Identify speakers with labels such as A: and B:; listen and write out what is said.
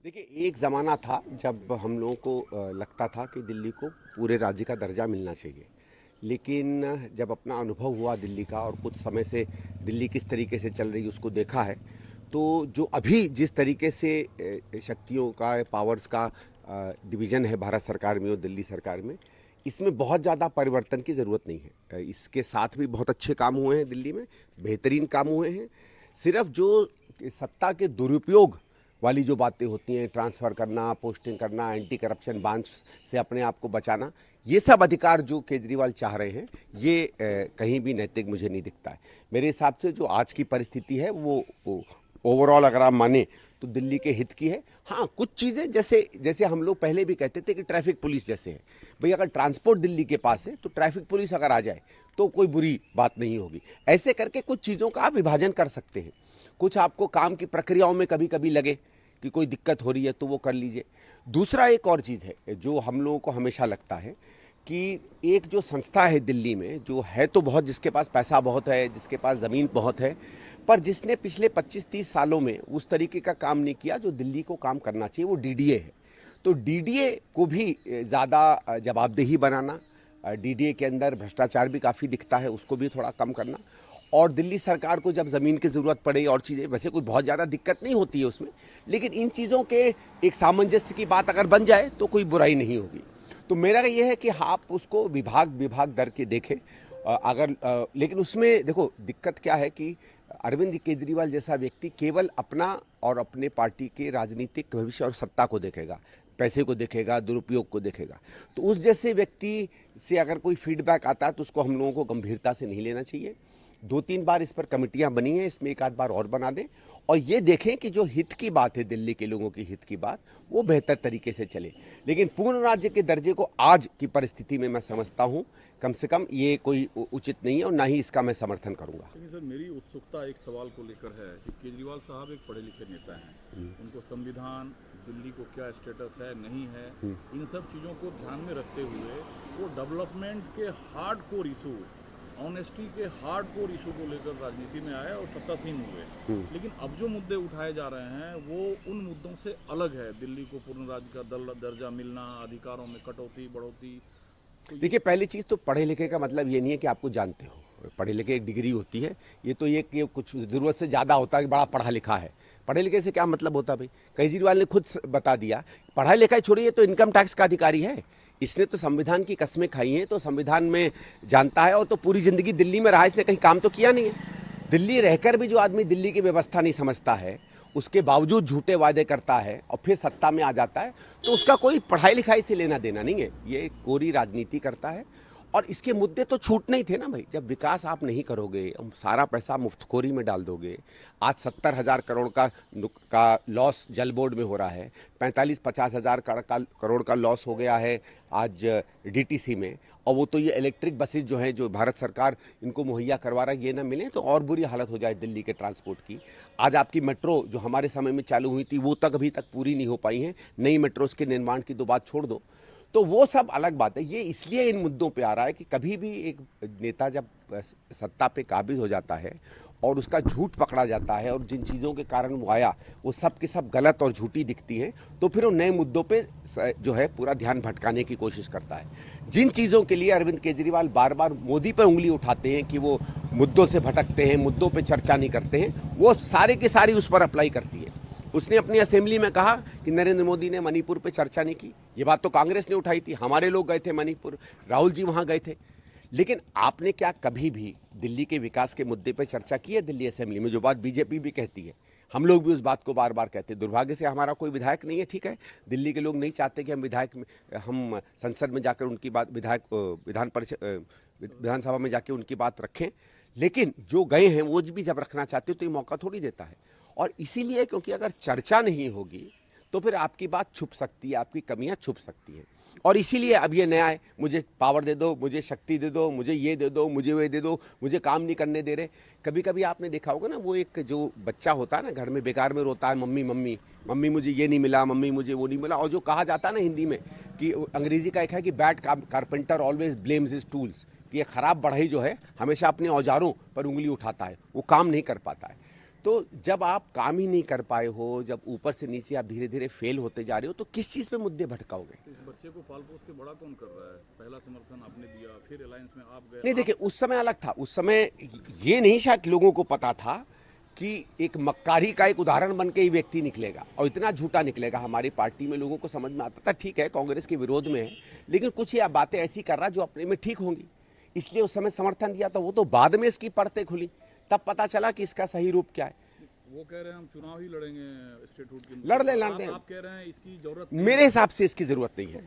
A: देखिए, एक ज़माना था जब हम लोगों को लगता था कि दिल्ली को पूरे राज्य का दर्जा मिलना चाहिए। लेकिन जब अपना अनुभव हुआ दिल्ली का और कुछ समय से दिल्ली किस तरीके से चल रही है उसको देखा है, तो जो अभी जिस तरीके से शक्तियों का, पावर्स का डिवीज़न है भारत सरकार में और दिल्ली सरकार में, इसमें बहुत ज़्यादा परिवर्तन की ज़रूरत नहीं है। इसके साथ भी बहुत अच्छे काम हुए हैं दिल्ली में, बेहतरीन काम हुए हैं। सिर्फ जो सत्ता के दुरुपयोग वाली जो बातें होती हैं, ट्रांसफ़र करना, पोस्टिंग करना, एंटी करप्शन बांच से अपने आप को बचाना, ये सब अधिकार जो केजरीवाल चाह रहे हैं, ये कहीं भी नैतिक मुझे नहीं दिखता है। मेरे हिसाब से जो आज की परिस्थिति है वो ओवरऑल अगर आप माने तो दिल्ली के हित की है। हाँ, कुछ चीज़ें जैसे जैसे हम लोग पहले भी कहते थे कि ट्रैफिक पुलिस जैसे है, भाई अगर ट्रांसपोर्ट दिल्ली के पास है तो ट्रैफिक पुलिस अगर आ जाए तो कोई बुरी बात नहीं होगी। ऐसे करके कुछ चीज़ों का आप विभाजन कर सकते हैं। कुछ आपको काम की प्रक्रियाओं में कभी कभी लगे कि कोई दिक्कत हो रही है तो वो कर लीजिए। दूसरा एक और चीज़ है जो हम लोगों को हमेशा लगता है कि एक जो संस्था है दिल्ली में, जो है तो बहुत, जिसके पास पैसा बहुत है, जिसके पास ज़मीन बहुत है, पर जिसने पिछले 25-30 सालों में उस तरीके का काम नहीं किया जो दिल्ली को काम करना चाहिए, वो डीडीए है। तो डीडीए को भी ज़्यादा जवाबदेही बनाना, डीडीए के अंदर भ्रष्टाचार भी काफ़ी दिखता है, उसको भी थोड़ा कम करना, और दिल्ली सरकार को जब ज़मीन की ज़रूरत पड़े और चीज़ें, वैसे कोई बहुत ज़्यादा दिक्कत नहीं होती है उसमें, लेकिन इन चीज़ों के एक सामंजस्य की बात अगर बन जाए तो कोई बुराई नहीं होगी। तो मेरा ये है कि आप उसको विभाग विभाग दर के देखें। लेकिन उसमें देखो दिक्कत क्या है कि अरविंद केजरीवाल जैसा व्यक्ति केवल अपना और अपने पार्टी के राजनीतिक भविष्य और सत्ता को देखेगा, पैसे को देखेगा, दुरुपयोग को देखेगा। तो उस जैसे व्यक्ति से अगर कोई फीडबैक आता है तो उसको हम लोगों को गंभीरता से नहीं लेना चाहिए। 2-3 बार इस पर कमेटियां बनी हैं, इसमें एक आध बार और बना दें और ये देखें कि जो हित की बात है, दिल्ली के लोगों की हित की बात, वो बेहतर तरीके से चले। लेकिन पूर्ण राज्य के दर्जे को आज की परिस्थिति में मैं समझता हूं कम से कम ये कोई उचित नहीं है और ना ही इसका मैं समर्थन करूंगा।
B: लेकिन सर, मेरी उत्सुकता एक सवाल को लेकर है कि केजरीवाल साहब एक पढ़े लिखे नेता हैं। उनको संविधान, दिल्ली को क्या स्टेटस है, नहीं है, इन सब चीज़ों को ध्यान में रखते हुए वो डेवलपमेंट के हार्ड कोर इशू, ऑनेस्टी के हार्ड कोर इशू को लेकर राजनीति में आए और सत्तासीन हुए। लेकिन अब जो मुद्दे उठाए जा रहे हैं वो उन मुद्दों से अलग है। दिल्ली को पूर्ण राज्य का दर्जा मिलना, अधिकारों में कटौती बढ़ोतरी।
A: देखिए, पहली चीज़ तो पढ़े लिखे का मतलब ये नहीं है कि आपको जानते हो। पढ़े लिखे एक डिग्री होती है, ये तो ये कुछ ज़रूरत से ज़्यादा होता है कि बड़ा पढ़ा लिखा है। पढ़े लिखे से क्या मतलब होता है भाई? केजरीवाल ने खुद बता दिया, पढ़ाई लिखाई छोड़िए, तो इनकम टैक्स का अधिकारी है। इसने तो संविधान की कस्में खाई हैं, तो संविधान में जानता है, और तो पूरी ज़िंदगी दिल्ली में रहा, इसने कहीं काम तो किया नहीं है। दिल्ली रहकर भी जो आदमी दिल्ली की व्यवस्था नहीं समझता है, उसके बावजूद झूठे वादे करता है और फिर सत्ता में आ जाता है, तो उसका कोई पढ़ाई लिखाई से लेना देना नहीं है। ये कोरी राजनीति करता है। और इसके मुद्दे तो छूटने ही थे ना भाई। जब विकास आप नहीं करोगे, सारा पैसा मुफ्तखोरी में डाल दोगे। आज 70,000 करोड़ का लॉस जल बोर्ड में हो रहा है, 45-50 हज़ार करोड़ का लॉस हो गया है आज डीटीसी में। और वो तो ये इलेक्ट्रिक बसेज जो हैं, जो भारत सरकार इनको मुहैया करवा रहा है, ये ना मिले तो और बुरी हालत हो जाए दिल्ली के ट्रांसपोर्ट की। आज आपकी मेट्रो जो हमारे समय में चालू हुई थी, वो तक अभी तक पूरी नहीं हो पाई है। नई मेट्रोज के निर्माण की तो बात छोड़ दो, तो वो सब अलग बात है। ये इसलिए इन मुद्दों पे आ रहा है कि कभी भी एक नेता जब सत्ता पे काबिज हो जाता है और उसका झूठ पकड़ा जाता है और जिन चीज़ों के कारण वो आया वो सब की सब गलत और झूठी दिखती हैं, तो फिर वो नए मुद्दों पे जो है पूरा ध्यान भटकाने की कोशिश करता है। जिन चीज़ों के लिए अरविंद केजरीवाल बार बार मोदी पर उंगली उठाते हैं कि वो मुद्दों से भटकते हैं, मुद्दों पर चर्चा नहीं करते हैं, वो सारे की सारी उस पर अप्लाई करती है। उसने अपनी असेंबली में कहा कि नरेंद्र मोदी ने मणिपुर पे चर्चा नहीं की। ये बात तो कांग्रेस ने उठाई थी, हमारे लोग गए थे मणिपुर, राहुल जी वहां गए थे। लेकिन आपने क्या कभी भी दिल्ली के विकास के मुद्दे पे चर्चा की है दिल्ली असेंबली में? जो बात बीजेपी भी कहती है, हम लोग भी उस बात को बार बार कहते हैं। दुर्भाग्य से हमारा कोई विधायक नहीं है, ठीक है, दिल्ली के लोग नहीं चाहते कि हम संसद में जाकर उनकी बात, विधानसभा में जाके उनकी बात रखें। लेकिन जो गए हैं वो भी जब रखना चाहते हो तो ये मौका थोड़ी देता है। और इसीलिए, क्योंकि अगर चर्चा नहीं होगी तो फिर आपकी बात छुप सकती है, आपकी कमियां छुप सकती हैं। और इसीलिए अब ये नया है, मुझे पावर दे दो, मुझे शक्ति दे दो, मुझे ये दे दो, मुझे वो दे दो, मुझे काम नहीं करने दे रहे। कभी कभी आपने देखा होगा ना, वो एक जो बच्चा होता है ना घर में, बेकार में रोता है, मम्मी मम्मी मम्मी मुझे ये नहीं मिला, मम्मी मुझे वो नहीं मिला। और जो कहा जाता है ना हिंदी में, कि अंग्रेजी का एक है कि bad carpenter always blames his tools, कि ये खराब बढ़ई जो है हमेशा अपने औजारों पर उंगली उठाता है, वो काम नहीं कर पाता है। तो जब आप काम ही नहीं कर पाए हो, जब ऊपर से नीचे आप धीरे धीरे फेल होते जा रहे हो, तो किस चीज़ पे मुद्दे भटकाओगे?
B: तो इस बच्चे को पाल पोस के बड़ा कौन कर रहा है? पहला समर्थन आपने दिया, फिर अलायंस में आप गए।
A: नहीं देखिए, उस समय अलग था। उस समय ये नहीं शायद लोगों को पता था कि एक मक्कारी का एक उदाहरण बन के ही व्यक्ति निकलेगा और इतना झूठा निकलेगा। हमारी पार्टी में लोगों को समझ में आता था ठीक है कांग्रेस के विरोध में है, लेकिन कुछ ये बातें ऐसी कर रहा जो अपने में ठीक होंगी, इसलिए उस समय समर्थन दिया। तो वो तो बाद में इसकी परतें खुली, तब पता चला कि इसका सही रूप क्या है।
B: वो कह रहे हैं हम चुनाव ही लड़ेंगे स्टेटहुड के।
A: लड़ ले।
B: आप कह रहे हैं इसकी जरूरत
A: मेरे हिसाब से इसकी जरूरत नहीं है।